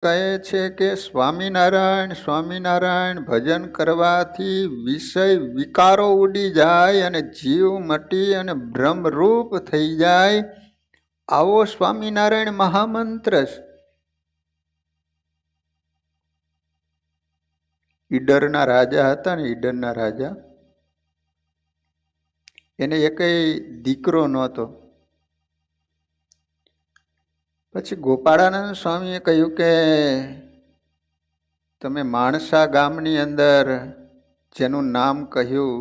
કહે છે કે સ્વામિનારાયણ સ્વામિનારાયણ ભજન કરવાથી વિષય વિકારો ઉડી જાય અને જીવ મટી અને બ્રહ્મરૂપ થઈ જાય, આવો સ્વામિનારાયણ મહામંત્ર છે. ઈડરના રાજા હતા ને, ઈડરના રાજા, એને એકેય દીકરો નહોતો. પછી ગોપાળાનંદ સ્વામીએ કહ્યું કે તમે માણસા ગામની અંદર જેનું નામ કહ્યું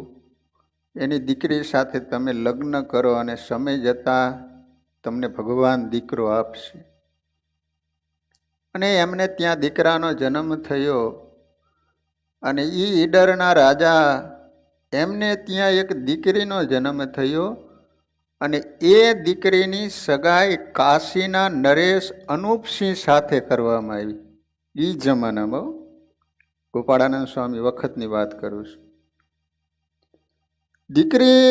એની દીકરી સાથે તમે લગ્ન કરો અને સમય જતાં તમને ભગવાન દીકરો આપશે. અને એમને ત્યાં દીકરાનો જન્મ થયો અને એ ઈડરના રાજા એમને ત્યાં એક દીકરીનો જન્મ થયો અને એ દીકરીની સગાઈ કાશીના નરેશ અનુપસિંહ સાથે કરવામાં આવી. એ જમાનામાં ગોપાળાનંદ સ્વામી વખતની વાત કરું છું. દીકરી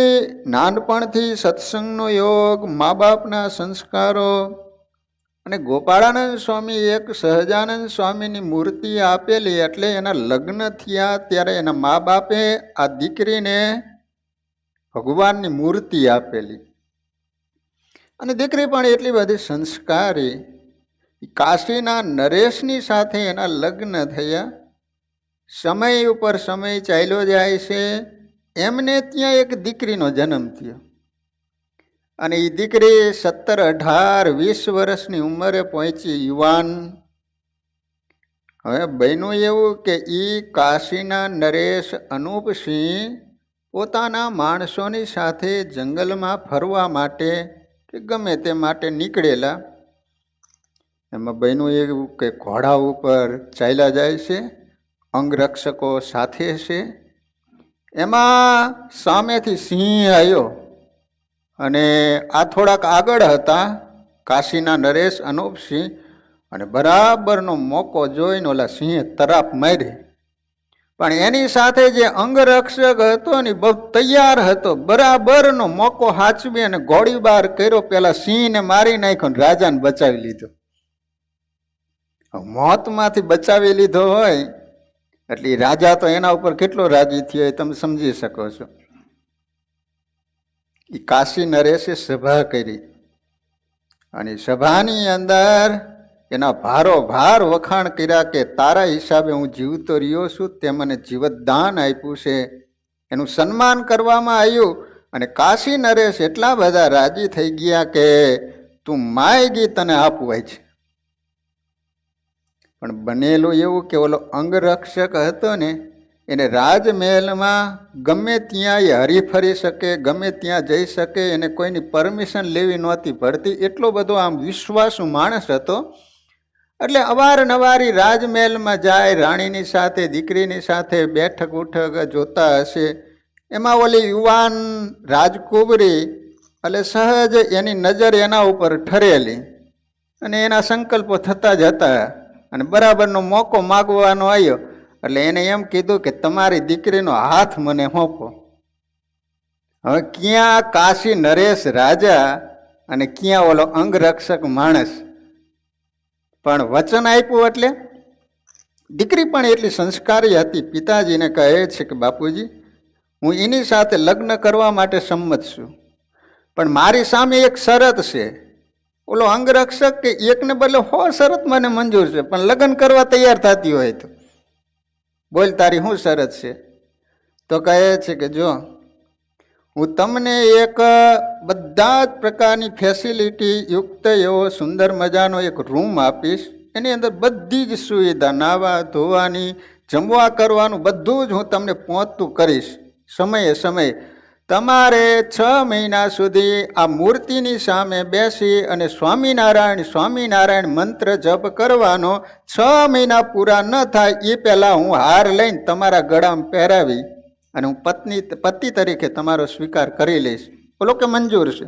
નાનપણથી સત્સંગનો યોગ, મા બાપના સંસ્કારો, અને ગોપાળાનંદ સ્વામી એક સહજાનંદ સ્વામીની મૂર્તિ આપેલી એટલે એના લગ્ન થયા ત્યારે એના મા બાપે આ દીકરીને ભગવાનની મૂર્તિ આપેલી. અને દીકરી પણ એટલી બધી સંસ્કારી. કાશીના નરેશની સાથે એના લગ્ન થયા. સમય ઉપર સમય ચાલ્યો જાય છે. એમને ત્યાં એક દીકરીનો જન્મ થયો અને એ દીકરી 17, 18, 20 વર્ષની ઉંમરે પહોંચી, યુવાન. હવે બન્યું એવું કે એ કાશીના નરેશ અનુપસિંહ પોતાના માણસોની સાથે જંગલમાં ફરવા માટે કે ગમે તે માટે નીકળેલા. એમાં બન્યું એવું કે ઘોડા ઉપર ચાલ્યા જાય છે, અંગરક્ષકો સાથે છે. એમાં સામેથી સિંહ આવ્યો અને આ થોડાક આગળ હતા કાશીના નરેશ અનુપસિંહ, અને બરાબરનો મોકો જોઈને ઓલા સિંહે તરાપ મારી. પણ એની સાથે જે અંગરક્ષક હતો ને બહુ તૈયાર હતો, બરાબરનો મોકો હાચવી અને ગોળીબાર કર્યો. પેલા સિંહને મારી નાખ્યો ને રાજાને બચાવી લીધો. મોતમાંથી બચાવી લીધો હોય એટલે રાજા તો એના ઉપર કેટલો રાજી થયો એ તમે સમજી શકો છો. એ કાશી નરેશે સભા કરી અને સભાની અંદર એના ભારોભાર વખાણ કર્યા કે તારા હિસાબે હું જીવતો રહ્યો છું, તે મને જીવતદાન આપ્યું છે, એનું સન્માન કરવામાં આવ્યું. અને કાશી નરેશ એટલા બધા રાજી થઈ ગયા કે તું માયગી તને આપવાય છે. પણ બનેલું એવું કે ઓલો અંગરક્ષક હતો ને એને રાજમહેલમાં ગમે ત્યાં એ હરીફરી શકે, ગમે ત્યાં જઈ શકે, એને કોઈની પરમિશન લેવી નહોતી પડતી. એટલો બધો આમ વિશ્વાસુ માણસ હતો. એટલે અવારનવારી રાજમહેલમાં જાય, રાણીની સાથે દીકરીની સાથે બેઠક ઉઠક જોતા હશે. એમાં ઓલી યુવાન રાજકુંવરી એટલે સહજ એની નજર એના ઉપર ઠરેલી અને એના સંકલ્પો થતા જ હતા. અને બરાબરનો મોકો માગવાનો આવ્યો એટલે એને એમ કીધું કે તમારી દીકરીનો હાથ મને સોંપો. હવે ક્યાં કાશી નરેશ રાજા અને ક્યાં ઓલો અંગરક્ષક માણસ, પણ વચન આપ્યું એટલે દીકરી પણ એટલી સંસ્કારી હતી. પિતાજીને કહે છે કે બાપુજી, હું એની સાથે લગ્ન કરવા માટે સંમત છું, પણ મારી સામે એક શરત છે. ઓલો અંગરક્ષક કે એકને બદલે 100 શરત મને મંજૂર છે, પણ લગ્ન કરવા તૈયાર થતી હોય તો બોલ તારી શું શરત છે? તો કહે છે કે જો હું તમને એક બધા જ પ્રકારની ફેસિલિટી યુક્ત એવો સુંદર મજાનો એક રૂમ આપીશ. એની અંદર બધી જ સુવિધા, નાવા ધોવાની, જમવા કરવાનું બધું જ હું તમને પહોંચતું કરીશ. સમયે સમયે તમારે 6 મહિના સુધી આ મૂર્તિની સામે બેસી અને સ્વામિનારાયણ સ્વામિનારાયણ મંત્ર જપ કરવાનો. 6 મહિના પૂરા ન થાય એ પહેલાં હું હાર લઈને તમારા ગળામાં પહેરાવી અને હું પતિ તરીકે તમારો સ્વીકાર કરી લઈશ. બોલો કે મંજૂર છે?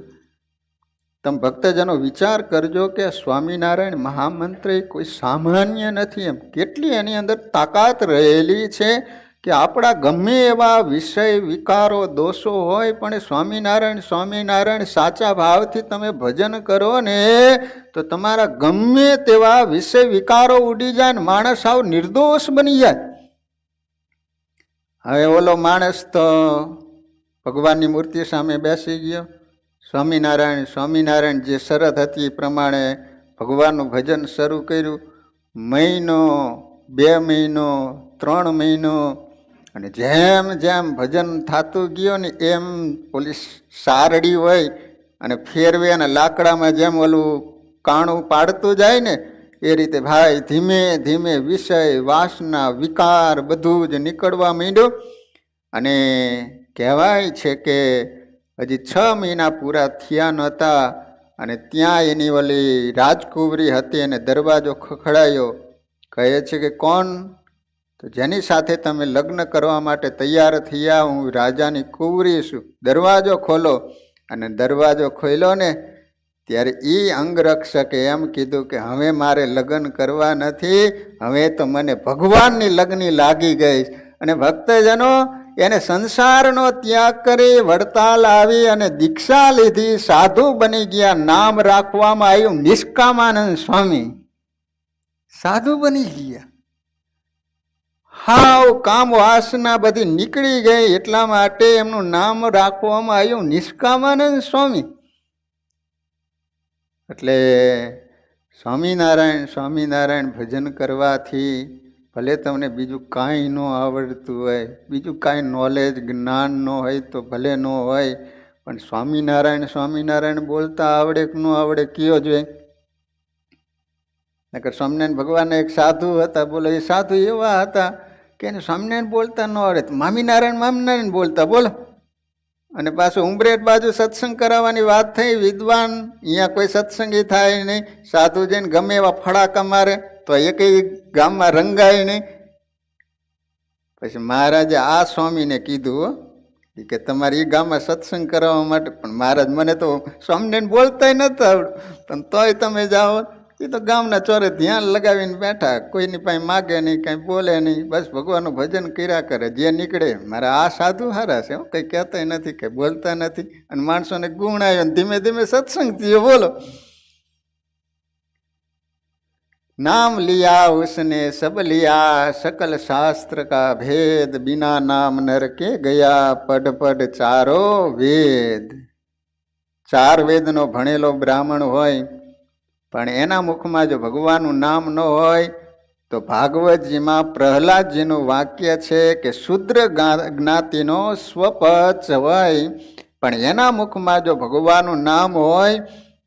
તમે ભક્તજનો વિચાર કરજો કે સ્વામિનારાયણ મહામંત્ર એ કોઈ સામાન્ય નથી. એમ કેટલી એની અંદર તાકાત રહેલી છે કે આપણા ગમે એવા વિષય વિકારો દોષો હોય પણ સ્વામિનારાયણ સ્વામિનારાયણ સાચા ભાવથી તમે ભજન કરો ને તો તમારા ગમે તેવા વિષય વિકારો ઉડી જાય ને માણસ આવ નિર્દોષ બની જાય. હવે ઓલો માણસ તો ભગવાનની મૂર્તિ સામે બેસી ગયો. સ્વામિનારાયણ સ્વામિનારાયણ જે શરત હતી એ પ્રમાણે ભગવાનનું ભજન શરૂ કર્યું. મહિનો, 2 મહિનો, 3 મહિનો, અને જેમ જેમ ભજન થતું ગયું ને એમ ઓલી સારડી હોય અને ફેરવે અને લાકડામાં જેમ ઓલું કાણું પાડતું જાય ને એ રીતે ભાઈ ધીમે ધીમે વિષય વાસના વિકાર બધું જ નીકળવા માંડ્યું. અને કહેવાય છે કે હજી 6 મહિના પૂરા થયા નહોતા અને ત્યાં એની ઓલી રાજકુંવરી હતી અને દરવાજો ખખડાયો. કહે છે કે કોણ? તો જેની સાથે તમે લગ્ન કરવા માટે તૈયાર થયા, હું રાજાની કુંવરી છું, દરવાજો ખોલો. અને દરવાજો ખોલ્યો ને ત્યારે એ અંગરક્ષકે એમ કીધું કે હવે મારે લગ્ન કરવા નથી, હવે તો મને ભગવાનની લગ્ની લાગી ગઈ. અને ભક્તજનો એને સંસારનો ત્યાગ કરી વડતાલ આવી અને દીક્ષા લીધી, સાધુ બની ગયા. નામ રાખવામાં આવ્યું નિષ્કામાનંદ સ્વામી. સાધુ બની ગયા. હાવ કામ વાસના બધી નીકળી ગઈ એટલા માટે એમનું નામ રાખવામાં આવ્યું નિષ્કામાનંદ સ્વામી. એટલે સ્વામિનારાયણ સ્વામિનારાયણ ભજન કરવાથી ભલે તમને બીજું કાંઈ ન આવડતું હોય, બીજું કાંઈ નોલેજ જ્ઞાન ન હોય તો ભલે ન હોય, પણ સ્વામિનારાયણ સ્વામિનારાયણ બોલતા આવડે કે ન આવડે કયો જોઈએ. નકર સ્વામિનારાયણ ભગવાન એક સાધુ હતા, બોલો એ સાધુ એવા હતા કે એને સ્વામિનારાયણ બોલતા ન આવડે, મામીનારાયણ મામીનારાયણ બોલતા બોલો. અને પાછું ઉમરેઠ બાજુ સત્સંગ કરાવવાની વાત થઈ, વિદ્વાન અહીંયા કોઈ સત્સંગી થાય નહીં, સાધુ જઈને ગમે એવા ફડાકા મારે તો એકેય ગામમાં રંગાય નહીં. પછી મહારાજે આ સ્વામીને કીધું કે તમારે એ ગામમાં સત્સંગ કરાવવા માટે, પણ મહારાજ મને તો સ્વામિનારાયણ બોલતાય નહોતું આવડતું, પણ તોય તમે જાઓ. એ તો ગામના ચોરે ધ્યાન લગાવીને બેઠા, કોઈની પાસે માગે નહીં, કાંઈ બોલે નહીં, બસ ભગવાનનું ભજન કર્યા કરે જે નીકળે. મારા આ સાધુ હારા છે, કંઈ કહેતા નથી, કંઈ બોલતા નથી, અને માણસોને ગુણ આવ્યો ને ધીમે ધીમે સત્સંગ થયો. બોલો. नाम लिया उसने सब लिया, सकल शास्त्र का भेद, बिना नाम नर के गया, पढ़ पढ़ चारो वेद. 4 વેદનો ભણેલો બ્રાહ્મણ હોય પણ એના મુખમાં જો ભગવાનનું નામ ન હોય તો ભાગવતજીમાં પ્રહલાદજીનું વાક્ય છે કે શુદ્ર જ્ઞાતિનો સ્વપચ હોય, પણ એના મુખમાં જો ભગવાનનું નામ હોય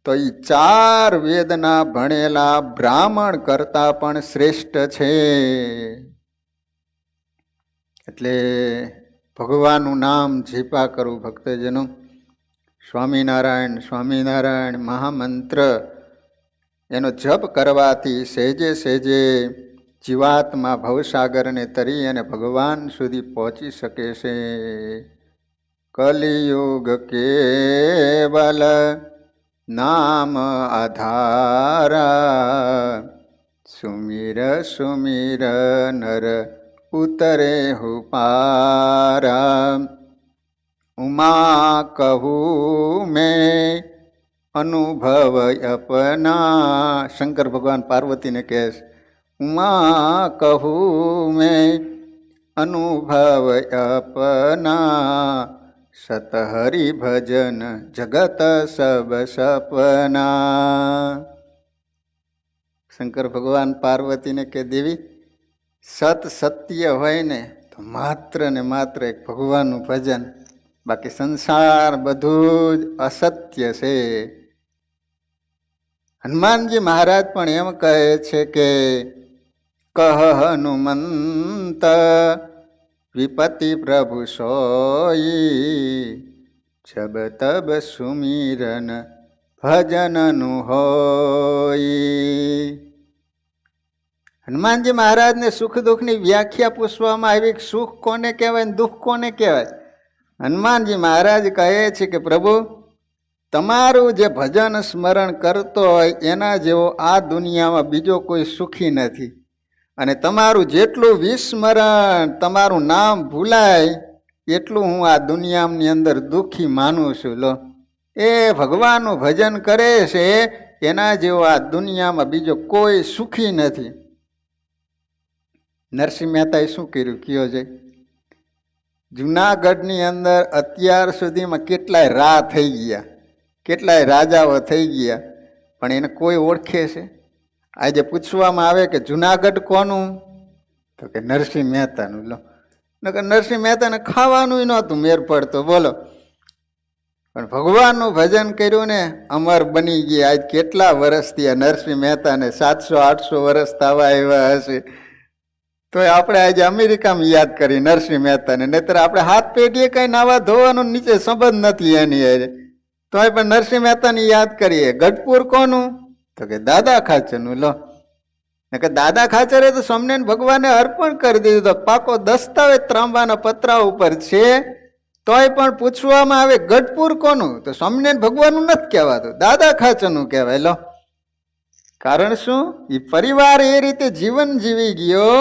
તો એ 4 વેદના ભણેલા બ્રાહ્મણ કરતા પણ શ્રેષ્ઠ છે. એટલે ભગવાનનું નામ જીપા કરવું ભક્તજનો. સ્વામિનારાયણ સ્વામિનારાયણ મહામંત્ર એનો જપ કરવાથી સહેજે સહેજે જીવાત્મા ભવસાગરને તરી અને ભગવાન સુધી પહોંચી શકે છે. કલિયુગ કેવલ નામ આધારા, સુમિર સુમિર નર ઉતરે હુપારા. ઉમા કહું મેં અનુભવ અપના. શંકર ભગવાન પાર્વતીને કહે છે ઉમા કહું મેં અનુભવ અપના, સતહરિ ભજન જગત સબ સપના. શંકર ભગવાન પાર્વતીને કે દેવી સત્ય હોય ને તો માત્ર ને માત્ર એક ભગવાનનું ભજન, બાકી સંસાર બધું જ અસત્ય છે. હનુમાનજી મહારાજ પણ એમ કહે છે કે કહ હનુમંત વિપતિ પ્રભુ સોઈ, જબ તબ સુમિરન ભજનનું હોય. હનુમાનજી મહારાજને સુખ દુઃખની વ્યાખ્યા પૂછવામાં આવી, સુખ કોને કહેવાય ને દુઃખ કોને કહેવાય. હનુમાનજી મહારાજ કહે છે કે પ્રભુ તમારું જે ભજન સ્મરણ કરતો હોય એના જેવો આ દુનિયામાં બીજો કોઈ સુખી નથી. અને તમારું જેટલું વિસ્મરણ, તમારું નામ ભૂલાય એટલું હું આ દુનિયાની અંદર દુઃખી માનું છું. લો, એ ભગવાનનું ભજન કરે છે એના જેવો આ દુનિયામાં બીજો કોઈ સુખી નથી. નરસિંહ મહેતાએ શું કર્યું કયો છે? જુનાગઢની અંદર અત્યાર સુધીમાં કેટલાય રા થઈ ગયા, કેટલાય રાજાઓ થઈ ગયા, પણ એને કોઈ ઓળખે છે? આજે પૂછવામાં આવે કે જુનાગઢ કોનું, તો કે નરસિંહ મહેતાનું. લો, નરસિંહ મહેતાને ખાવાનું નહોતું મેર પડતો, બોલો, પણ ભગવાનનું ભજન કર્યું ને અમર બની ગયા. આજ કેટલા વર્ષથી આ નરસિંહ મહેતાને 700-800 વર્ષ થવા આવ્યા હશે, તો આપણે આજે અમેરિકામાં યાદ કરી નરસિંહ મહેતાને. નહીતર આપણે હાથ પેઢીએ કઈ નાવા ધોવાનું નીચે સંબંધ નથી એની હારે, તોય પણ નરસિંહ મહેતાને યાદ કરીએ. ગઢપુર કોનું, તો કે દાદા ખાચરનું. લો, કે દાદા ખાચરે તો સ્વામિનારાયણ ભગવાને અર્પણ કરી દીધું, તો પાકો દસ્તાવેજ ત્રાંબાના પતરા ઉપર છે, તોય પણ પૂછવામાં આવે ગઢપુર કોનું, તો સ્વામિનારાયણ ભગવાનનું નથી કહેવાતું, દાદા ખાચરનું કહેવાય. લો, કારણ શું? એ પરિવાર એ રીતે જીવન જીવી ગયો,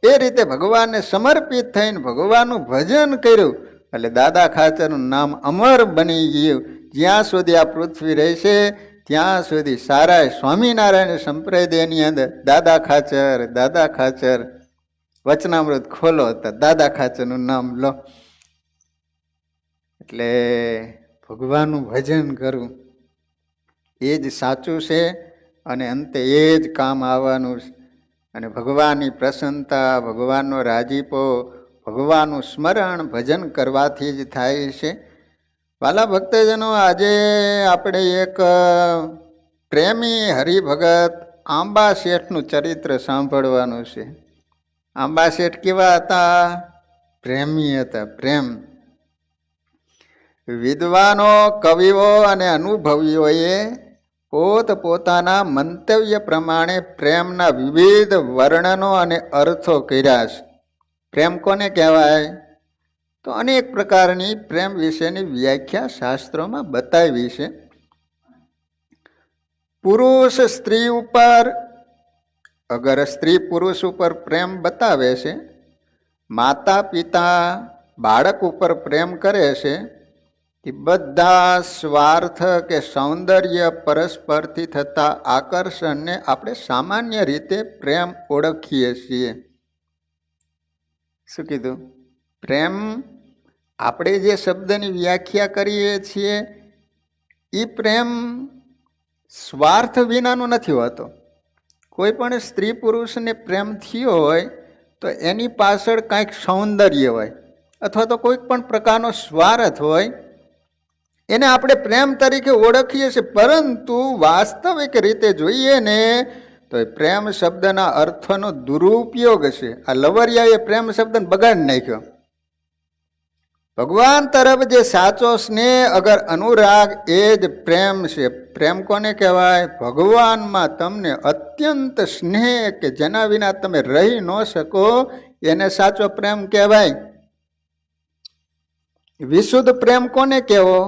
એ રીતે ભગવાનને સમર્પિત થઈને ભગવાનનું ભજન કર્યું, એટલે દાદા ખાચરનું નામ અમર બની ગયું. જ્યાં સુધી આ પૃથ્વી રહેશે ત્યાં સુધી સારા સ્વામિનારાયણ સંપ્રદાયની અંદર દાદા ખાચર, દાદા ખાચર, વચનામૃત ખોલો તો દાદા ખાચરનું નામ લો. એટલે ભગવાનનું ભજન કરવું એ જ સાચું છે અને અંતે એ જ કામ આવવાનું છે. અને ભગવાનની પ્રસન્નતા, ભગવાનનો રાજીપો, ભગવાનનું સ્મરણ ભજન કરવાથી જ થાય છે. વાલા ભક્તજનો, આજે આપણે એક પ્રેમી હરિભગત આંબા શેઠનું ચરિત્ર સાંભળવાનું છે. આંબા શેઠ કેવા હતા? પ્રેમી હતા, પ્રેમ. વિદ્વાનો, કવિઓ અને અનુભવીઓએ પોતપોતાના મંતવ્ય પ્રમાણે પ્રેમના વિવિધ વર્ણનો અને અર્થો કર્યા છે. પ્રેમ કોને કહેવાય? તો અનેક પ્રકારની પ્રેમ વિશેની વ્યાખ્યા શાસ્ત્રોમાં બતાવી છે. પુરુષ સ્ત્રી ઉપર, અગર સ્ત્રી પુરુષ ઉપર પ્રેમ બતાવે છે, માતા પિતા બાળક ઉપર પ્રેમ કરે છે, એ બધા સ્વાર્થ કે સૌંદર્ય પરસ્પરથી થતા આકર્ષણને આપણે સામાન્ય રીતે પ્રેમ ઓળખીએ છીએ. શું કીધું? પ્રેમ આપણે જે શબ્દની વ્યાખ્યા કરીએ છીએ એ પ્રેમ સ્વાર્થ વિનાનો નથી હોતો. કોઈ પણ સ્ત્રી પુરુષને પ્રેમ થયો હોય તો એની પાછળ કાંઈક સૌંદર્ય હોય અથવા તો કોઈક પણ પ્રકારનો સ્વાર્થ હોય, એને આપણે પ્રેમ તરીકે ઓળખીએ છીએ. પરંતુ વાસ્તવિક રીતે જોઈએ ને તો એ પ્રેમ શબ્દના અર્થનો દુરુપયોગ છે. આ લવરિયાએ પ્રેમ શબ્દને બગાડી નાખ્યો. ભગવાન તરફ જે સાચો સ્નેહ અગર અનુરાગ એ જ પ્રેમ છે. પ્રેમ કોને કહેવાય? ભગવાનમાં તમને અત્યંત સ્નેહ કે જેના વિના તમે રહી ન શકો એને સાચો પ્રેમ કહેવાય. વિશુદ્ધ પ્રેમ કોને કહેવો?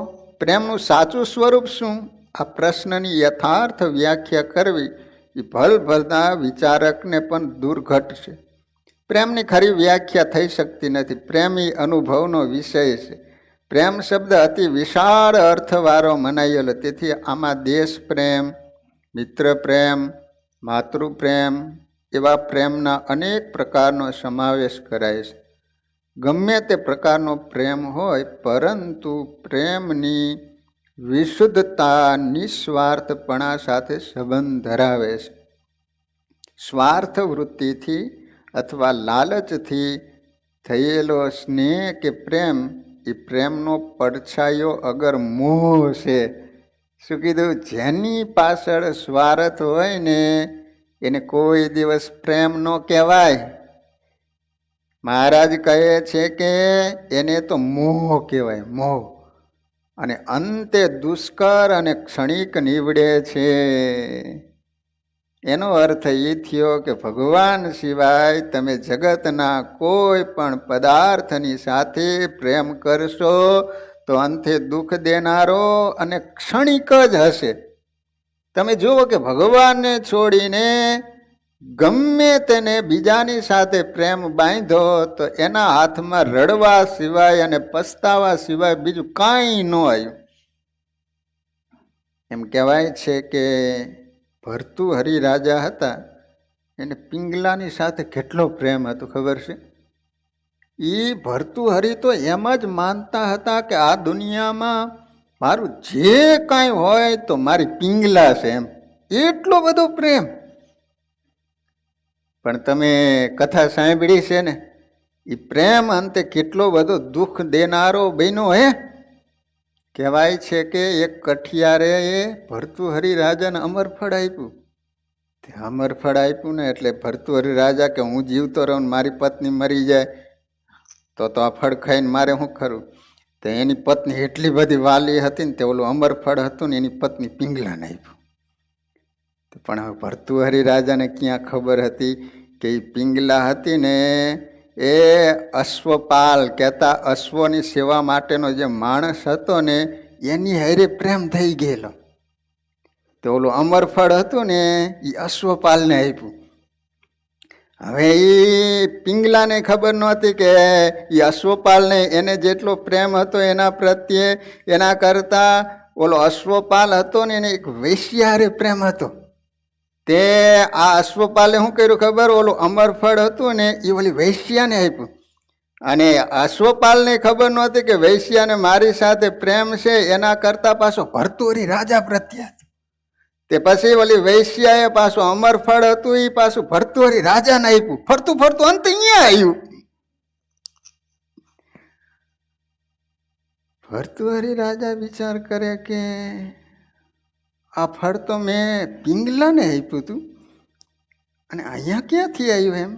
પ્રેમનું સાચું સ્વરૂપ શું? આ પ્રશ્નની યથાર્થ વ્યાખ્યા કરવી એ ભલભલના વિચારકને પણ દુર્ઘટ છે. પ્રેમની ખરી વ્યાખ્યા થઈ શકતી નથી. પ્રેમ એ અનુભવનો વિષય છે. પ્રેમ શબ્દ અતિ વિશાળ અર્થવાળો મનાયેલો, તેથી આમાં દેશ પ્રેમ, મિત્ર પ્રેમ, માતૃપ્રેમ એવા પ્રેમના અનેક પ્રકારનો સમાવેશ કરાય છે. ગમે તે પ્રકારનો પ્રેમ હોય, પરંતુ પ્રેમની વિશુદ્ધતા નિસ્વાર્થપણા સાથે સંબંધ ધરાવે છે. સ્વાર્થ વૃત્તિથી અથવા લાલચથી થયેલો સ્નેહ કે પ્રેમ એ પ્રેમનો પડછાયો અગર મોહ છે. શું કીધું? જેની પાછળ સ્વાર્થ હોય ને એને કોઈ દિવસ પ્રેમ ન કહેવાય. મહારાજ કહે છે કે એને તો મોહ કહેવાય, મોહ. અને અંતે દુષ્કર અને ક્ષણિક નીવડે છે. એનો અર્થ એ થયો કે ભગવાન સિવાય તમે જગતના કોઈ પણ પદાર્થની સાથે પ્રેમ કરશો તો અંતે દુઃખ દેનારો અને ક્ષણિક જ હશે. તમે જુઓ કે ભગવાનને છોડીને ગમે તેને બીજાની સાથે પ્રેમ બાંધ્યો તો એના હાથમાં રડવા સિવાય અને પસ્તાવા સિવાય બીજું કાંઈ ન આવ્યું. એમ કહેવાય છે કે ભર્તુહરિ રાજા હતા, એને પિંગલાની સાથે કેટલો પ્રેમ હતો ખબર છે? એ ભર્તુહરિ તો એમ જ માનતા હતા કે આ દુનિયામાં મારું જે કાંઈ હોય તો મારી પિંગલા છે, એમ એટલો બધો પ્રેમ. પણ તમે કથા સાંભળી છે ને, એ પ્રેમ અંતે કેટલો બધો દુઃખ દેનારો બન્યો હે. કહેવાય છે કે એક કઠિયારે ભર્તુહરિ રાજાને અમરફળ આપ્યું. તે અમરફળ આપ્યું ને એટલે ભર્તુહરિ રાજા કે હું જીવતો રહું ને મારી પત્ની મરી જાય તો આ ફળ ખાઈને મારે શું ખરું? તો એની પત્ની એટલી બધી વાલી હતી ને, તે ઓલું અમરફળ હતું ને એની પત્ની પિંગલાને આપ્યું. પણ હવે ભર્તુહરિ રાજાને ક્યાં ખબર હતી કે એ પિંગલા હતી ને એ અશ્વપાલ કહેતા અશ્વની સેવા માટેનો જે માણસ હતો ને એની હારે પ્રેમ થઈ ગયેલો. તો ઓલું અમરફળ હતું ને એ અશ્વપાલને આપ્યું. હવે એ પિંગલાને ખબર નહોતી કે એ અશ્વપાલને એને જેટલો પ્રેમ હતો એના પ્રત્યે એના કરતાં ઓલો અશ્વપાલ હતો ને એને એક વૈશ્યારે પ્રેમ હતો. તે આ અશ્વપાલે શું કર્યું ખબર? ઓલું અમરફળ હતું ને એ ઓલી વૈશ્યાને આપ્યું. અને અશ્વપાલને ખબર નહોતી કે વૈશ્યાને મારી સાથે પ્રેમ છે, એના કરતાં પાછો ભર્તુહરિ રાજા પ્રત્યે. તે પછી ઓલી વૈશ્યાએ પાછું અમરફળ હતું એ પાછું ભર્તુહરિ રાજાને આપ્યું. ફરતું ફરતું અંત અહીંયા આવ્યું. ભર્તુહરિ રાજા વિચાર કરે કે આ ફળ તો મેં પિંગલાને આપ્યું હતું અને અહીંયા ક્યાંથી આવ્યું એમ?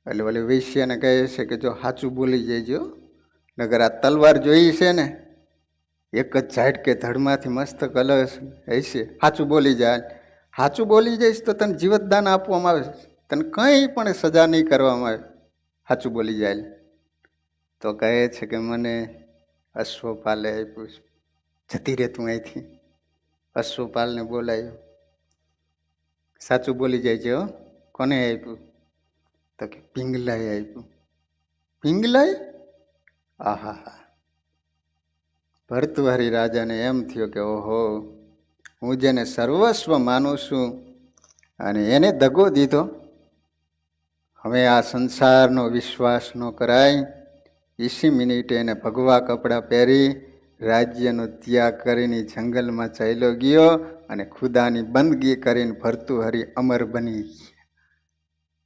એટલે ઓલી વૈશ્યાને કહે છે કે જો સાચું બોલી જજો, નગર આ તલવાર જોઈ છે ને એક જ ઝાટકે ધડમાંથી મસ્તક અલગ હશે. સાચું બોલી જાય, સાચું બોલી જઈશ તો તને જીવતદાન આપવામાં આવે, તને કંઈ પણ સજા નહીં કરવામાં આવે. સાચું બોલી જાય તો કહે છે કે મને અશ્વપાલે આપ્યું છે, જતી રહે તું અહીંથી. અશ્વપાલને બોલાયો, સાચું બોલી જાય છે. કોને આપ્યું? તો કે પિંગલાએ આપ્યું. પિંગલાએ? આહા હા. ભર્તુહરિ રાજાને એમ થયો કે ઓહો, હું જેને સર્વસ્વ માનું છું અને એને દગો દીધો. હવે આ સંસારનો વિશ્વાસ ન કરાય. 20 મિનિટે એને ભગવા કપડાં પહેરી રાજ્યનો ત્યાગ કરીને જંગલમાં ચાલ્યો ગયો અને ખુદાની બંદગી કરીને ભર્તુહરિ અમર બની ગયા.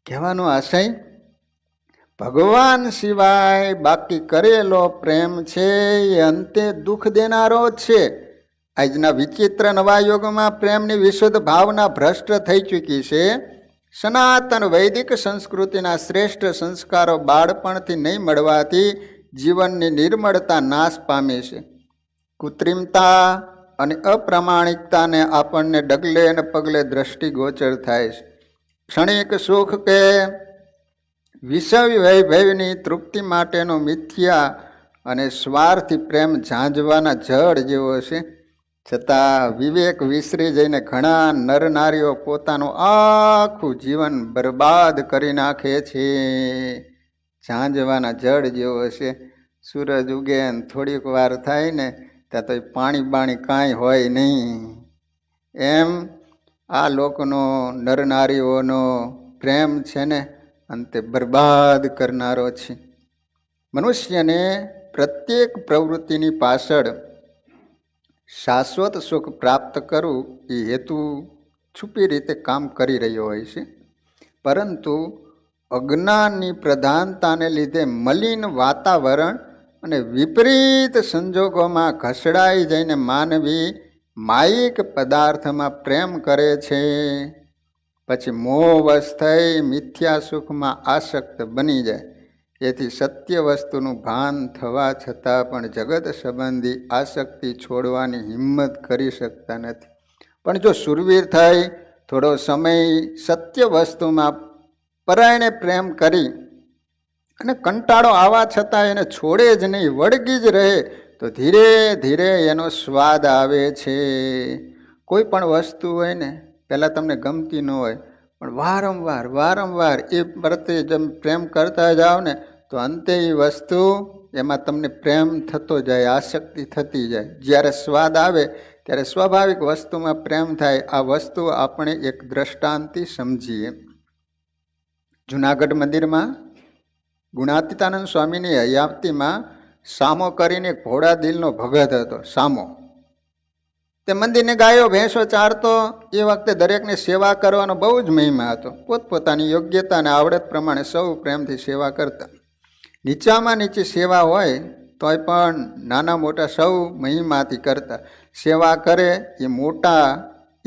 કહેવાનો આશય, ભગવાન સિવાય બાકી કરેલો પ્રેમ છે એ અંતે દુઃખ દેનારો છે. આજના વિચિત્ર નવા યુગમાં પ્રેમની વિશુદ્ધ ભાવના ભ્રષ્ટ થઈ ચૂકી છે. સનાતન વૈદિક સંસ્કૃતિના શ્રેષ્ઠ સંસ્કારો બાળપણથી નહીં મળવાથી જીવનની નિર્મળતા નાશ પામે છે. કૃત્રિમતા અને અપ્રામાણિકતાને આપણને ડગલે અને પગલે દ્રષ્ટિગોચર થાય છે. ક્ષણિક સુખ કે વિષય વૈભવની તૃપ્તિ માટેનો મિથ્યા અને સ્વાર્થી પ્રેમ ઝાંઝવાના જળ જેવો છે. છતાં વિવેક વિસરી જઈને ઘણા નર નારીઓ પોતાનું આખું જીવન બરબાદ કરી નાખે છે. ઝાંઝવાના જળ જેવો છે. સૂરજ ઉગે ને થોડીક વાર થાય ને ત્યાં તો પાણી બાણી કાંઈ હોય નહીં. એમ આ લોકોનો નર નારીઓનો પ્રેમ છે ને અંતે બરબાદ કરનારો છે. મનુષ્યને પ્રત્યેક પ્રવૃત્તિની પાછળ શાશ્વત સુખ પ્રાપ્ત કરવું એ હેતુ છુપી રીતે કામ કરી રહ્યો હોય છે. પરંતુ અજ્ઞાનની પ્રધાનતાને લીધે મલિન વાતાવરણ અને વિપરીત સંજોગોમાં ઘસડાઈ જઈને માનવી માયિક પદાર્થમાં પ્રેમ કરે છે. પછી મોહવશ થઈ મિથ્યા સુખમાં આસક્ત બની જાય. એથી સત્ય વસ્તુનું ભાન થવા છતાં પણ જગત સંબંધી આસક્તિ છોડવાની હિંમત કરી શકતા નથી. પણ જો શૂરવીર થઈ થોડો સમય સત્ય વસ્તુમાં પરાયણે પ્રેમ કરી અને કંટાળો આવવા છતાં એને છોડે જ નહીં, વળગી જ રહે, તો ધીરે ધીરે એનો સ્વાદ આવે છે. કોઈ પણ વસ્તુ હોય ને પહેલાં તમને ગમતી ન હોય, પણ વારંવાર વારંવાર એ પ્રત્યે જેમ પ્રેમ કરતા જાઓ ને તો અંતે એ વસ્તુ એમાં તમને પ્રેમ થતો જાય, આસક્તિ થતી જાય. જ્યારે સ્વાદ આવે ત્યારે સ્વાભાવિક વસ્તુમાં પ્રેમ થાય. આ વસ્તુ આપણે એક દ્રષ્ટાંતથી સમજીએ. જુનાગઢ મંદિરમાં ગુણાતીતાનંદ સ્વામીની હયાતીમાં સામો કરીને એક ભોળા દિલનો ભગત હતો. સામો તે મંદિરને ગાયો ભેંસો ચારતો. એ વખતે દરેકને સેવા કરવાનો બહુ જ મહિમા હતો. પોતપોતાની યોગ્યતા અને આવડત પ્રમાણે સૌ પ્રેમથી સેવા કરતા. નીચામાં નીચી સેવા હોય તોય પણ નાના મોટા સૌ મહિમાથી કરતા. સેવા કરે એ મોટા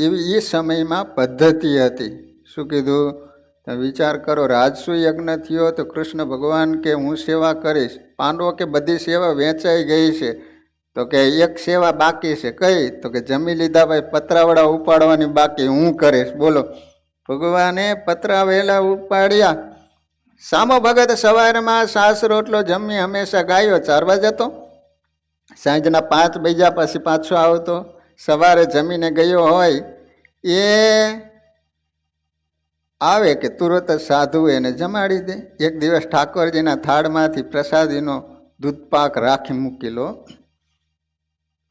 એવી એ સમયમાં પદ્ધતિ હતી. શું કીધું? તમે વિચાર કરો, રાજસુ યજ્ઞ થયો તો કૃષ્ણ ભગવાન કે હું સેવા કરીશ. પાંડવો કે બધી સેવા વેચાઈ ગઈ છે. તો કે એક સેવા બાકી છે. કઈ? તો કે જમી લીધા ભાઈ પતરાવડા ઉપાડવાની બાકી, હું કરીશ. બોલો, ભગવાને પતરા વહેલા ઉપાડ્યા. સામો ભગત સવારમાં સાસ રોટલો જમી હંમેશા ગાયો ચારવા જતો. સાંજના 5 વાગ્યા પછી પાછો આવતો. સવારે જમીને ગયો હોય એ આવે કે તુરત સાધુ એને જમાડી દે. એક દિવસ ઠાકોરજીના થાળમાંથી પ્રસાદીનો દૂધપાક રાખી મૂકેલો.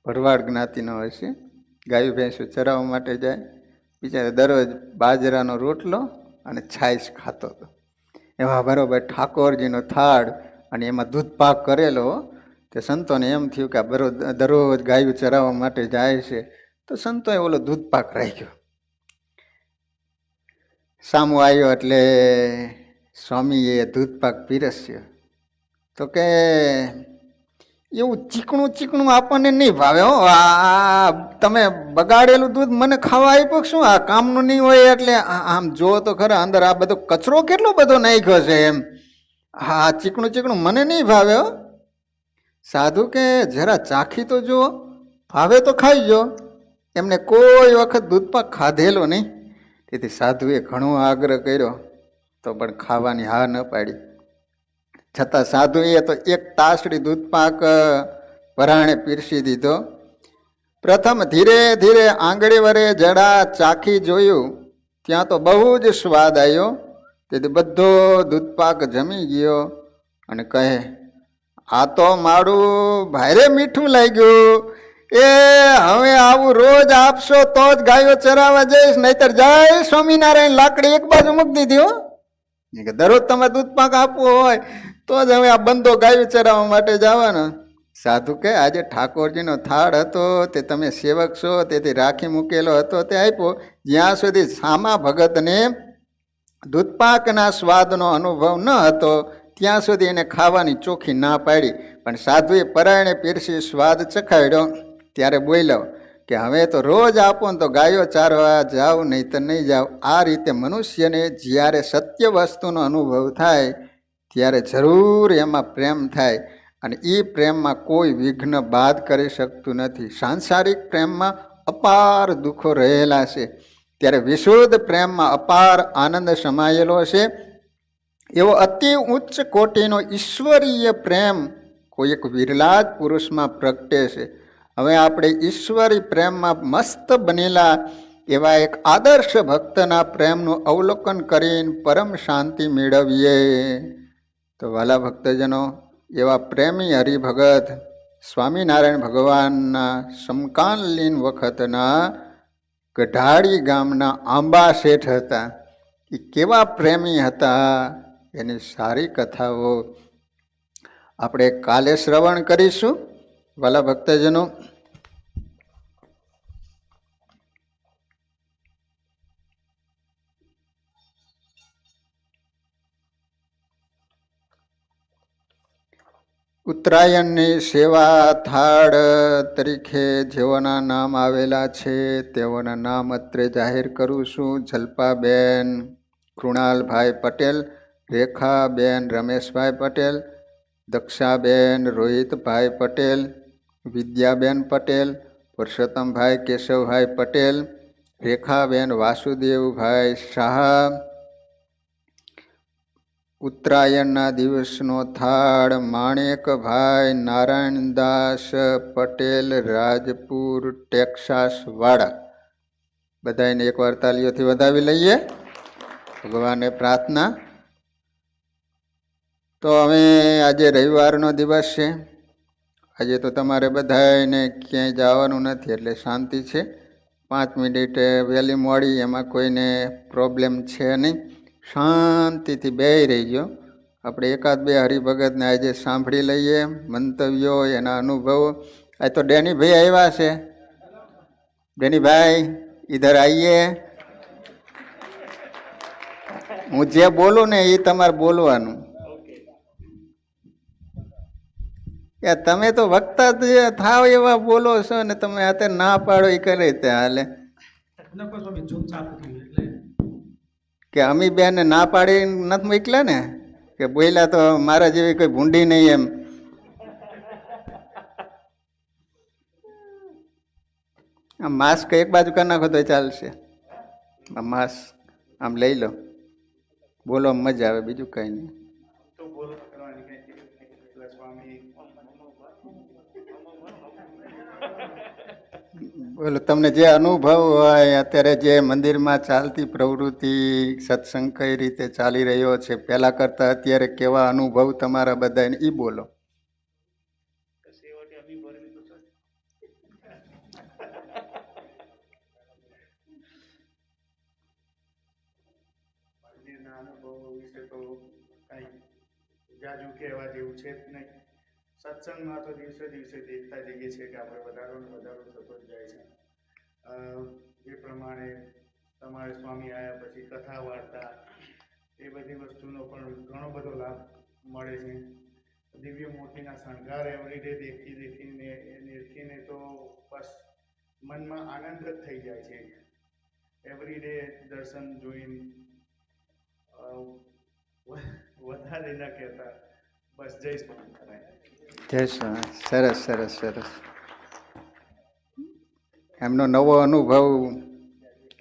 ભરવાડ જ્ઞાતિનો હોય છે. ગાયું ભેંસો ચરાવવા માટે જાય. બિચારે દરરોજ બાજરાનો રોટલો અને છાશ ખાતો હતો. એવા બરોબર ઠાકોરજીનો થાળ અને એમાં દૂધપાક કરેલો. તે સંતોને એમ થયું કે આ દરરોજ ગાયું ચરાવવા માટે જાય છે, તો સંતોએ ઓલો દૂધપાક રાખ્યો. સામો આવ્યો એટલે સ્વામીએ દૂધપાક પીરસ્યો. તો કે એવું ચીકણું ચીકણું આપણને નહીં ભાવે. હો, આ તમે બગાડેલું દૂધ મને ખાવા આપ્યું, શું આ કામનું નહીં હોય? એટલે આમ જુઓ તો ખરા, અંદર આ બધો કચરો કેટલો બધો નાખ્યો છે એમ. હા, ચીકણું ચીકણું મને નહીં ભાવે. હો, સાધુ કે જરા ચાખી તો જુઓ, ભાવે તો ખાઈ જો. એમને કોઈ વખત દૂધપાક ખાધેલો નહીં. તેથી સાધુએ ઘણો આગ્રહ કર્યો તો પણ ખાવાની હા ન પાડી. છતાં સાધુએ તો એક તાસડી દૂધપાક પરાણે પીરસી દીધો. પ્રથમ ધીરે ધીરે આંગળી વડે જડા ચાખી જોયું. ત્યાં તો બહુ જ સ્વાદ આવ્યો. તેથી બધો દૂધપાક જમી ગયો અને કહે, આ તો મારું ભારે મીઠું લાગ્યું. એ હવે આવું રોજ આપશો તો જ ગાયો ચરાવવા જઈશ, નહીતર જય સ્વામિનારાયણ લાકડી એક બાજુ મૂકી દીધી. હો, કે દરરોજ તમે દૂધપાક આપવો હોય તો જ હવે આ બંધો ગાયું ચરાવવા માટે જવાનો. સાધુ કે આજે ઠાકોરજીનો થાળ હતો તે તમે સેવક છો તેથી રાખી મૂકેલો હતો તે આપ્યો. જ્યાં સુધી સામા ભગતને દૂધપાકના સ્વાદનો અનુભવ ન હતો ત્યાં સુધી એને ખાવાની ચોખ્ખી ના પાડી. પણ સાધુએ પરાયણે પીરસી સ્વાદ ચખાડ્યો ત્યારે બોલ્યો કે હવે તો રોજ આપો ને તો ગાયો ચારવા જાઓ, નહીં તો નહીં જાઓ. આ રીતે મનુષ્યને જ્યારે સત્ય વસ્તુનો અનુભવ થાય ત્યારે જરૂર એમાં પ્રેમ થાય. અને એ પ્રેમમાં કોઈ વિઘ્ન બાદ કરી શકતું નથી. સાંસારિક પ્રેમમાં અપાર દુઃખો રહેલા છે, ત્યારે વિશુદ્ધ પ્રેમમાં અપાર આનંદ સમાયેલો છે. એવો અતિ ઉચ્ચ કોટીનો ઈશ્વરીય પ્રેમ કોઈ એક વિરલા જ પુરુષમાં પ્રગટે છે. હવે આપણે ઈશ્વરી પ્રેમમાં મસ્ત બનેલા એવા એક આદર્શ ભક્તના પ્રેમનું અવલોકન કરીને પરમ શાંતિ મેળવીએ. તો વાલા ભક્તજનો, એવા પ્રેમી હરિભગત સ્વામિનારાયણ ભગવાનના સમકાલીન વખતના ગઢાળી ગામના આંબા શેઠ હતા. એ કેવા પ્રેમી હતા એની સારી કથાઓ આપણે કાલે શ્રવણ કરીશું. વાલા ભક્તજનો, ઉત્તરાયણની સેવા થાળ તરીકે જેઓના નામ આવેલા છે તેઓના નામ અત્રે જાહેર કરું છું. જલ્પાબેન કૃણાલભાઈ પટેલ, રેખાબેન રમેશભાઈ પટેલ, દક્ષાબેન રોહિતભાઈ પટેલ, વિદ્યાબેન પટેલ, પુરુષોત્તમભાઈ કેશવભાઈ પટેલ, રેખાબેન વાસુદેવભાઈ શાહ. ઉત્તરાયણના દિવસનો થાળ માણેકભાઈ નારાયણદાસ પટેલ, રાજપુર, ટેક્સાસ વાળા. બધાને એકવાર તાલીઓથી વધાવી લઈએ. ભગવાને પ્રાર્થના. તો હવે આજે રવિવારનો દિવસ છે. આજે તો તમારે બધાને ક્યાંય જવાનું નથી એટલે શાંતિ છે. 5 મિનિટ વહેલી મોડી એમાં કોઈને પ્રોબ્લેમ છે નહીં. શાંતિથી બેસી રહીજો. આપણે એકાદ બે હરિભગતને આજે સાંભળી લઈએ, મંતવ્યો, એના અનુભવો. આ તો ડેનીભાઈ આવ્યા છે. ડેનીભાઈ ઇધર આવીએ. હું જે બોલું ને એ તમારે બોલવાનું. તમે તો વક્તા થાવ એવા બોલો છો ને તમે અત્યારે ના પાડો એ કરે તે હાલે. કે અમી બેન ના પાડી નથી મોકલ્યા ને કે બોલ્યા તો મારા જેવી કોઈ ભૂંડી નહીં એમ. આમ માસ્ક એક બાજુ કરી નાખો તો ચાલશે. આ માસ્ક આમ લઈ લો, બોલો મજા આવે, બીજું કઈ નહીં. બોલો તમને જે અનુભવ હોય, અત્યારે જે મંદિરમાં ચાલતી પ્રવૃત્તિ, સત્સંગ કઈ રીતે ચાલી રહ્યો છે, પહેલા કરતા અત્યારે કેવા અનુભવ તમારા બધાને એ બોલો. જાજુ કહેવા જેવું છે જ નહીં. સત્સંગમાં તો દિવસે દિવસે દેખતા જઈએ છીએ કે આપણે વધારો ને વધારો થતો જ જાય છે. જે પ્રમાણે તમારે સ્વામી આવ્યા પછી કથા વાર્તા એ બધી વસ્તુનો પણ ઘણો બધો લાભ મળે છે. દિવ્ય મૂર્તિના શણગાર એવરીડે દેખીને તો બસ મનમાં આનંદ જ થઈ જાય છે. એવરીડે દર્શન જોઈને વધારે ના કહેતા બસ જય સ્વામી. જય સ્વામી. સરસ સરસ સરસ. એમનો નવો અનુભવ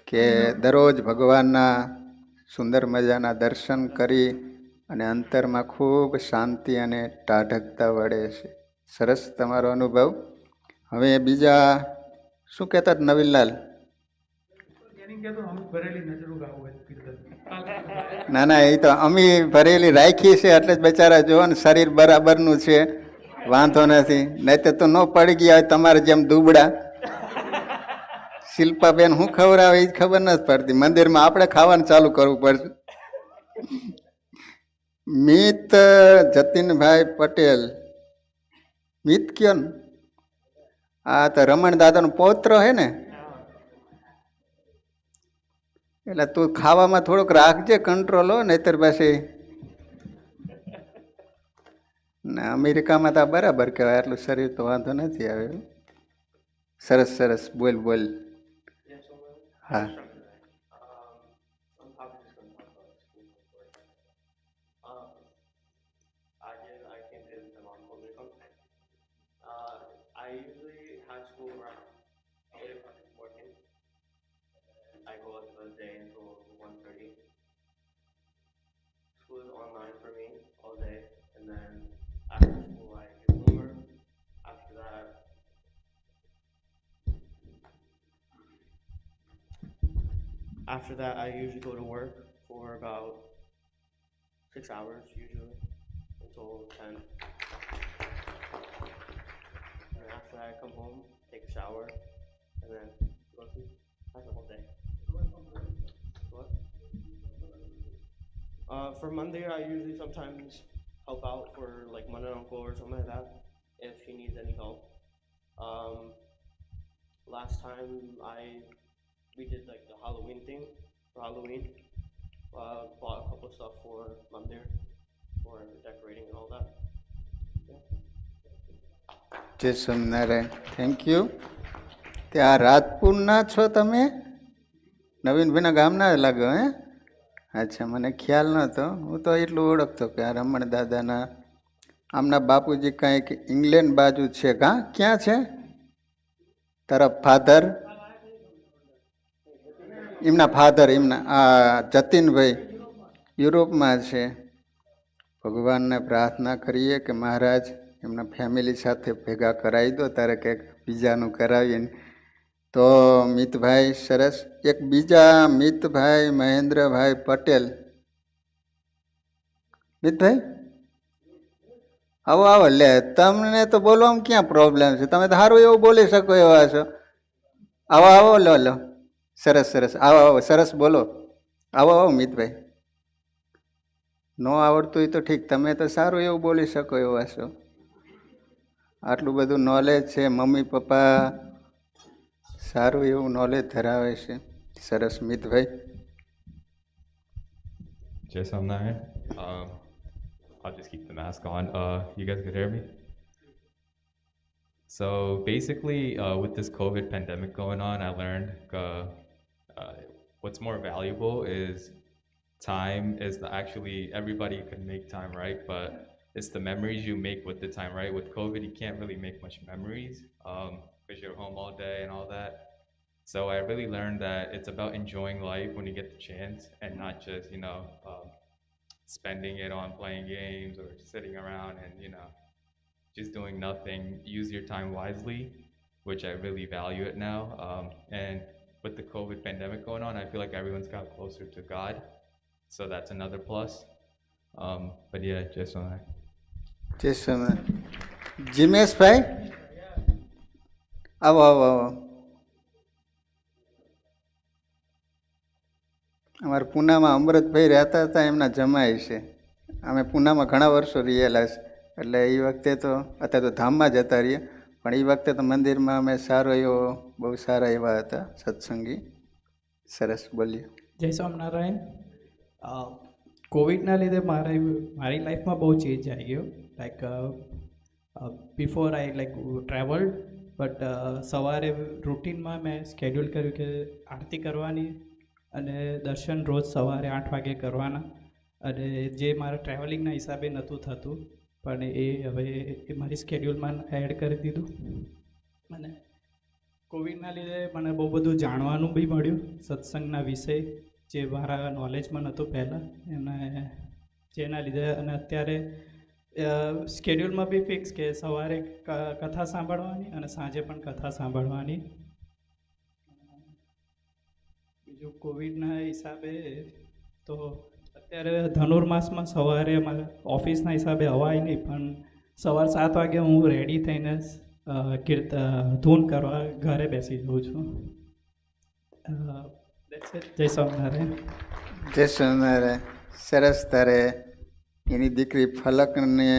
કે દરરોજ ભગવાનના સુંદર મજાના દર્શન કરી અને અંતરમાં ખૂબ શાંતિ અને ટાઢકતા વળે છે. સરસ તમારો અનુભવ. હવે બીજા શું કહેતા નવીનલાલ? ના ના, એ તો અમી ભરેલી રાખી છે એટલે જ બચારા જો ને શરીર બરાબરનું છે, વાંધો નથી. નહીં તો ન પડી ગયા હોય તમારે જેમ દુબળા. શિલ્પાબેન શું ખવડાવે એ ખબર નથી પડતી. મંદિરમાં આપણે ખાવાનું ચાલુ કરવું પડશે. મિત જતીનભાઈ પટેલ. મિત કયો ને? આ તો રમણ દાદાનો પૌત્ર હે ને? એટલે તું ખાવામાં થોડુંક રાખજે કંટ્રોલ હો, નહીતર પછી ના અમેરિકામાં તો બરાબર કહેવાય, આટલું શરીર તો વાંધો નથી આવે. સરસ સરસ, બોલ બોલ. હા. I go out Thursday until 1:30. School is online for me all day, and then after school I get homework. After that, I usually go to work for about 6 hours, usually until 10. And after that, I come home, take a shower, and then go to sleep. That's the whole day. What? For Monday, I usually sometimes help out for like Monday Uncle or something like that, if he needs any help. Last time we did like the Halloween thing for Halloween. Bought a couple stuff for Monday for decorating and all that. જય Swaminarayan. Thank you. ત્યાં રાજપુરના છો તમે? નવીનભાઈના ગામના લાગો હે? અચ્છા, મને ખ્યાલ નહોતો. હું તો એટલું ઓળખતો કે આ રમણ દાદાના આમના બાપુજી કાંઈક ઇંગ્લેન્ડ બાજુ છે. ક્યાં છે તારા ફાધર? એમના ફાધર એમના આ જતીનભાઈ યુરોપમાં છે. ભગવાનને પ્રાર્થના કરીએ કે મહારાજ એમના ફેમિલી સાથે ભેગા કરાવી દો. તારે કંઈક બીજાનું કરાવીને તો મિતભાઈ સરસ. એક બીજા મિતભાઈ મહેન્દ્રભાઈ પટેલ. મિતભાઈ આવો આવો. લે તમને તો બોલવામાં ક્યાં પ્રોબ્લેમ છે? તમે તો સારું એવું બોલી શકો એવા છો. આવો આવો. લો લો. સરસ સરસ. આવો આવો. સરસ બોલો. આવો આવો મિતભાઈ. ન આવડતું હોય તો ઠીક, તમે તો સારું એવું બોલી શકો એવા છો. આટલું બધું નોલેજ છે, મમ્મી પપ્પા સારું એવું નોલેજ ધરાવે છે. સરસ મિતભાઈ. Jay Somnarayan. I'll just keep the mask on. You guys could hear me? So basically, with this COVID pandemic going on, I learned what's more valuable is time is actually everybody can make time, right? But it's the memories you make with the time, right? With COVID, you can't really make much memories because you're home all day and all that. So I really learned that it's about enjoying life when you get the chance and not just, spending it on playing games or sitting around and, just doing nothing. Use your time wisely, which I really value it now. And with the COVID pandemic going on, I feel like everyone's got closer to God. So that's another plus. But yeah, just on that. જીમેશભાઈ આવો આવો આવો. અમારા પૂનામાં અમૃતભાઈ રહેતા હતા, એમના જમાઈ છે. અમે પૂનામાં ઘણા વર્ષો રહેલા છે, એટલે એ વખતે તો અત્યારે તો ધામમાં જતા રહીએ, પણ એ વખતે તો મંદિરમાં અમે સારો એવો બહુ સારા એવા હતા સત્સંગી. સરસ બોલીએ. જય સ્વામિનારાયણ. કોવિડના લીધે મારી લાઈફમાં બહુ ચેન્જ આવી ગયો. Like before I like travelled, but સવારે રૂટીનમાં મેં સ્કેડ્યુલ કર્યું કે આરતી કરવાની અને દર્શન રોજ સવારે 8 વાગે કરવાના. અને જે મારા ટ્રાવેલિંગના હિસાબે નહોતું થતું, પણ એ હવે મારી સ્કેડ્યુલમાં એડ કરી દીધું. અને કોવિડના લીધે મને બહુ બધું જાણવાનું બી મળ્યું સત્સંગના વિષય, જે મારા નોલેજમાં નહોતું પહેલાં. અને જેના લીધે અને અત્યારે સ્કેડ્યુલમાં બી ફિક્સ કે સવારે કથા સાંભળવાની અને સાંજે પણ કથા સાંભળવાની. બીજું કોવિડના હિસાબે તો અત્યારે ધનુર્માસમાં સવારે અમારા ઓફિસના હિસાબે અવાય નહીં, પણ સવાર 7 વાગે હું રેડી થઈને ધૂન કરવા ઘરે બેસી જાઉં છું. જય સ્વામિનારાયણ. જય સ્વામિનારાયણ. સરસ. તારે એની દીકરી ફલકને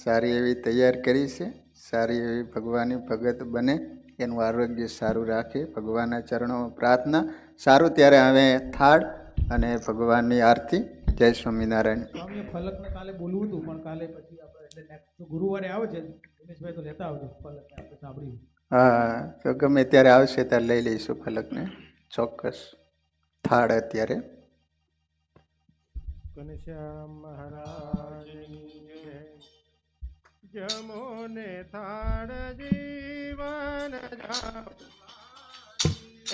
સારી એવી તૈયાર કરી છે. સારી એવી ભગવાનની ભગત બને, એનું આરોગ્ય સારું રાખે, ભગવાનના ચરણોમાં પ્રાર્થના. સારું, ત્યારે હવે થાળ અને ભગવાનની આરતી. જય સ્વામિનારાયણ. સ્વામીએ ફલકને કાલે બોલવું હતું, પણ કાલે પછી આપણે એટલે નેક્સ્ટ ગુરુવારે આવે છે, રમેશભાઈ તો લેતા આવજો ફલકને, આપણે સાંભળીએ. હા, તો ગમે ત્યારે આવશે ત્યારે લઈ લઈશું ફલકને, ચોક્કસ. થાળ અત્યારે. ઘનશ્યામ મહારાજની જય. જમોને થાળ જીવન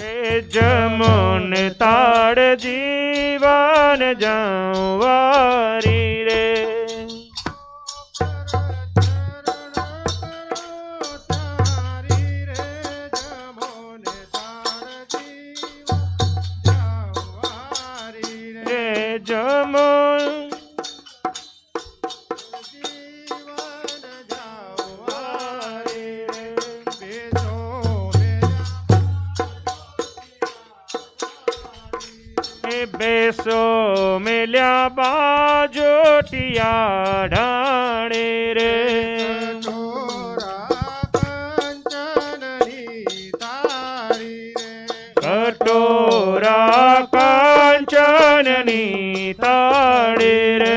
એ જમોને તાળ જીવન જવારી રે. બેસો મેલ્યા બાજોટિયા ઢાણે રે. કટોરા કાંચનની તાળે રે.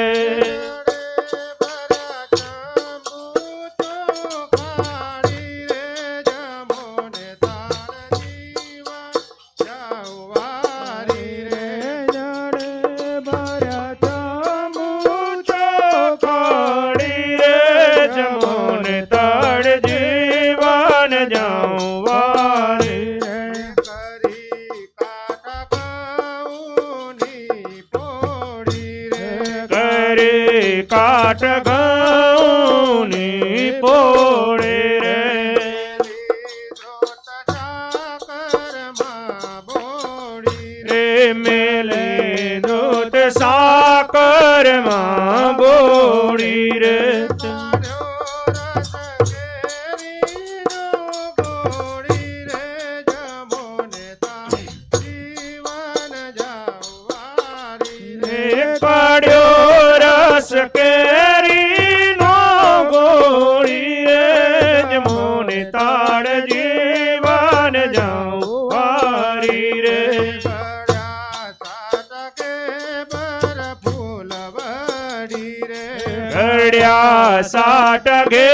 કાટ ઘઉંની પોળે રે. માં બોળી રે કાઢ્યો રસ કેરીનો ગોળી રે જમોને તાળ જીવન જાઉં વારી રે ઘડ્યા સાટ ઘે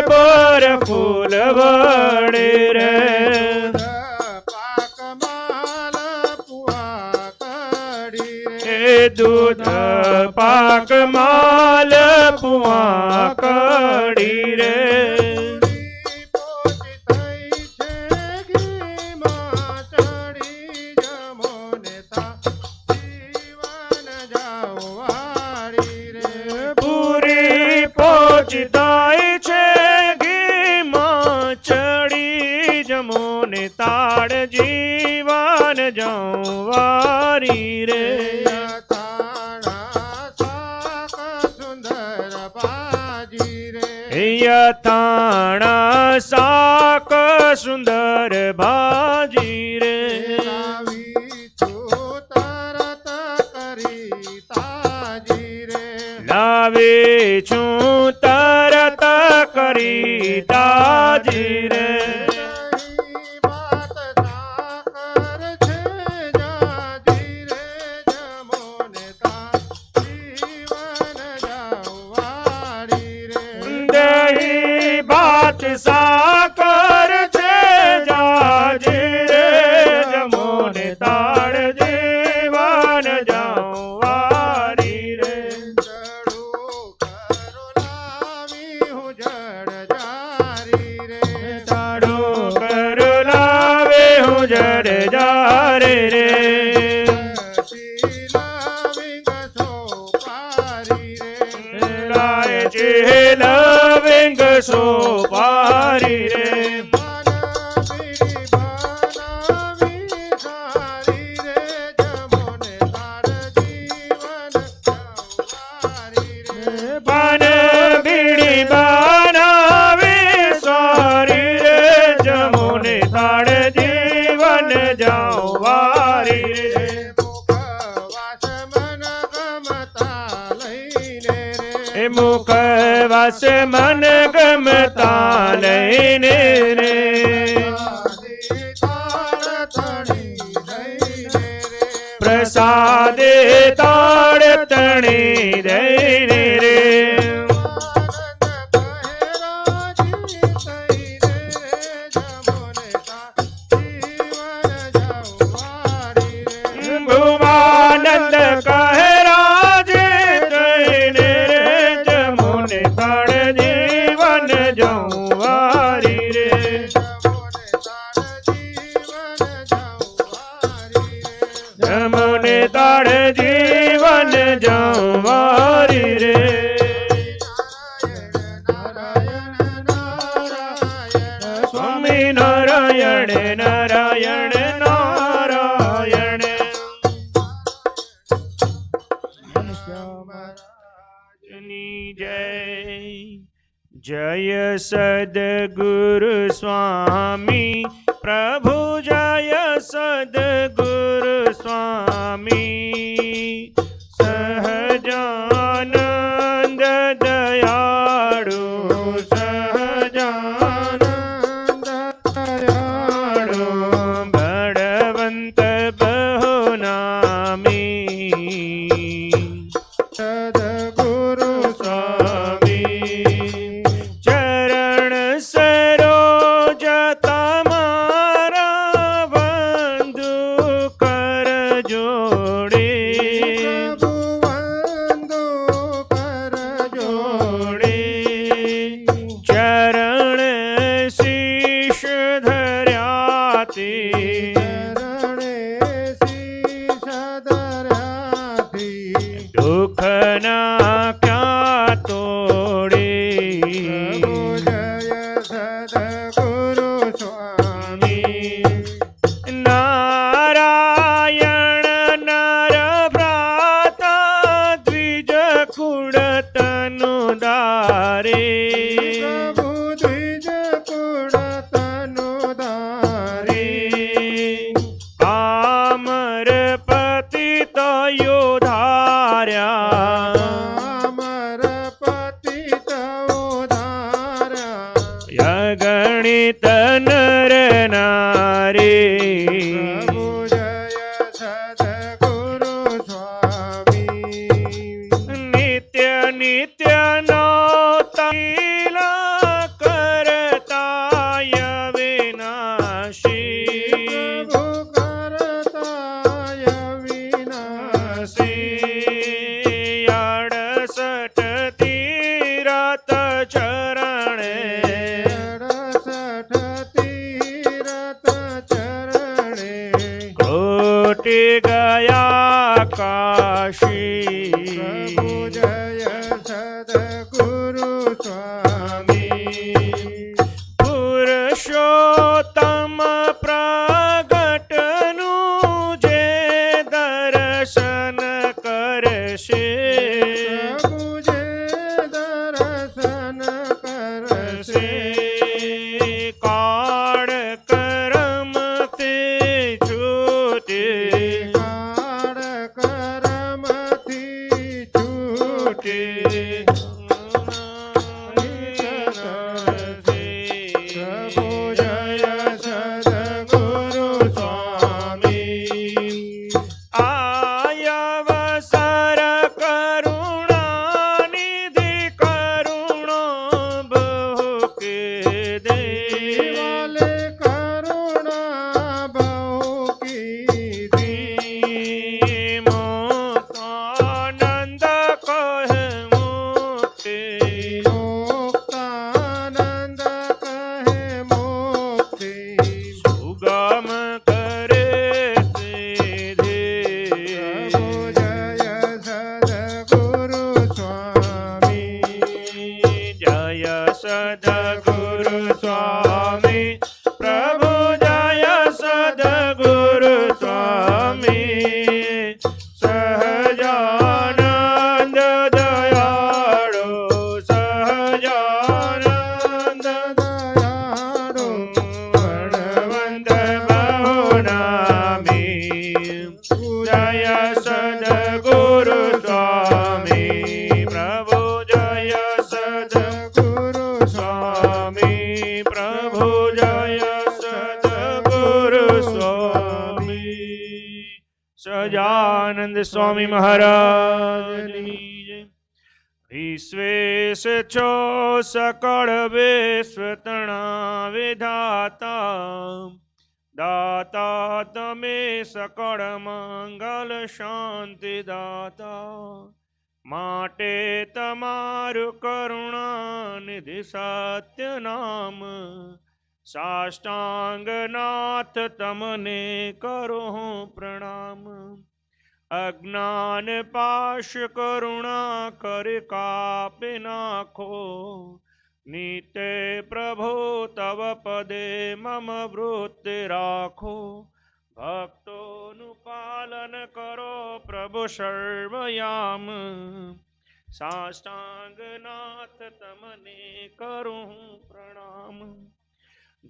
પર ફૂલ વડે રે દૂધ પાક માલ પુઆ કડી રે પૂરી પહોંચતાય છે ઘીમાં ચડી જમોને તાળ જીવન જાઉં વારી રે યથાણા શાક સુંદર ભાજી રે લાવે છું તરત કરી તાજી રે સાકર છે જાજી રે જમોને તાળ જીવન જાઉં વારી રે તાળો કર લાવે હું જડ જારે રે લાય છે લવિંગ સોપારી રે પાન બીડી બનાવી સારી રે જમોને તાળ જીવન જાઉં વારી રે મુખ વાસ મન ગમતા લઈને રે પ્રસાદે તાળ તણી દઈને રે ભુવાનંદ કહે રાજે દઈને રે જમોને તાળ જીવન જાઉં વારી રે જમોને તાળ જીવન જાઉં વારી રે સ્વામી નારાયણ નારાયણ નારાયણ ની જય જય સદગુરુ સ્વામી પ્રભુ જય સદગુરુ સ્વામી સહજાનંદ દયાળુ સહજાનંદ દયાળુ બળવંત બહુ નામી સદગુરુ સ્વામી ચરણ સરોજ તમારા બંધુ કર જોડે ચરણ શીશ ધર્યાતી દુઃખ ના ક્યાં તોડે નારાયણ નર ભ્રાતા દ્વિજ ધારે પ્રભુ દ્વિજ ગુણ તનુ ધારે આમર પતિત યોધાર્યા અમર પતિત ઉધાર્યા અગણિત નર નારી પ્રભુ જય સદગુરુ સ્વામી નિત્ય નિત્ય નો તૈલા કરતાય વિનાશી પ્રભુ કરતાય વિનાશી 68 તીરથ ચરણે 68 તીરથ ચરણે કોટી ગયા કાશી પ્રભુ જય સદગુરુ સ્વામી પુરુષોત્તમ પ્રગટનું જે દર્શન કરશે પ્રભુ જે દર્શન કરશે કાળ કરમથી છૂટે કાળ કરમથી છૂટે પ્રભુ જય સદગુરુ સ્વામી આયવસર કરુણાનિધિ કરુણો બહુ કે દે વાલે કરુણા બહુ કીધી મોક્ષાનંદ કહે મુક્તિ મુક્તાનંદ કહે મુક્તિ સુગમ કરે સિદ્ધિ પ્રભુ જય સદગુરુ સ્વામી જય સદગુરુ સ્વામી પ્રભુ જય સદગુરુ સ્વામી સહજાનંદ દયાળો સહજાનંદ દયાળુ વણવંત બહુનામી જય સદગુરુ સ્વામી પ્રભુ જય સદગુરુ સ્વામી પ્રભુ જય સદગુરુ સ્વામી સહજાનંદ સ્વામી મહારાજની જય. વિશ્વેશ છો સકળ વિશ્વ તણા વિધાતા દાતા તમે સકળ મંગલ શાંતિ દાતા માટે તમારું કરુણા નિધિ સત્ય નામ સાષ્ટાંગનાથ તમને કરો પ્રણામ અજ્ઞાન પાશ કરુણા કરી કાપી નાખો નીતે પ્રભુ તવ પદે મમ વૃત્તિ રાખો ભક્તોનું પાલન કરો પ્રભુ સર્વયામ સાષ્ટાંગનાથ તમને કરું પ્રણામ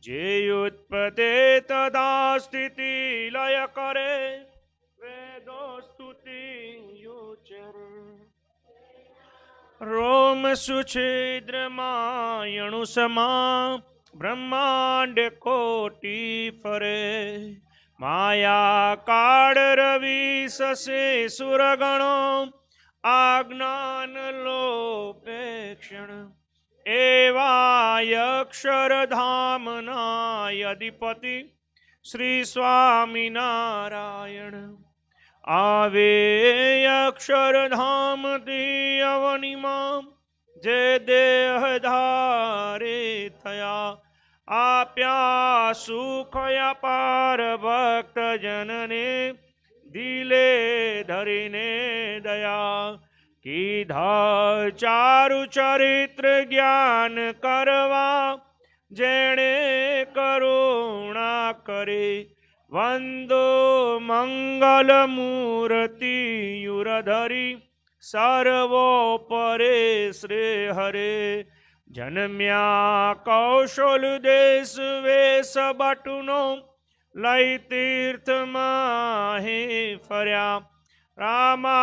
જે ઉત્પતે તદા સ્થિતિ લય કરે વેદો સ્તુતિ યોચર રોમ સુછિદ્રમાયણુ સમા બ્રહ્માંડ કોટી ફરે માયા કાળ રવિ સસે સુરગણો આજ્ઞાન લોપેક્ષણ એવા અક્ષરધામના અધિપતિ શ્રી સ્વામિનારાયણ આવે અક્ષરધામથી અવનિમાં જે દેહ ધારે થયા આપ્યા સુખ અપાર ભક્ત જનને દિલે ધરીને દયા કીધા ચારુ ચરિત્ર જ્ઞાન કરવા જેણે કરુણા કરી વંદો મંગલ મૂર્તિ યુરધરી સર્વોપરે શ્રી હરે જન્મ્યા કૌશલ દેશ વેશ બટુનો લઈ તીર્થમાં હે ફર્યા રામા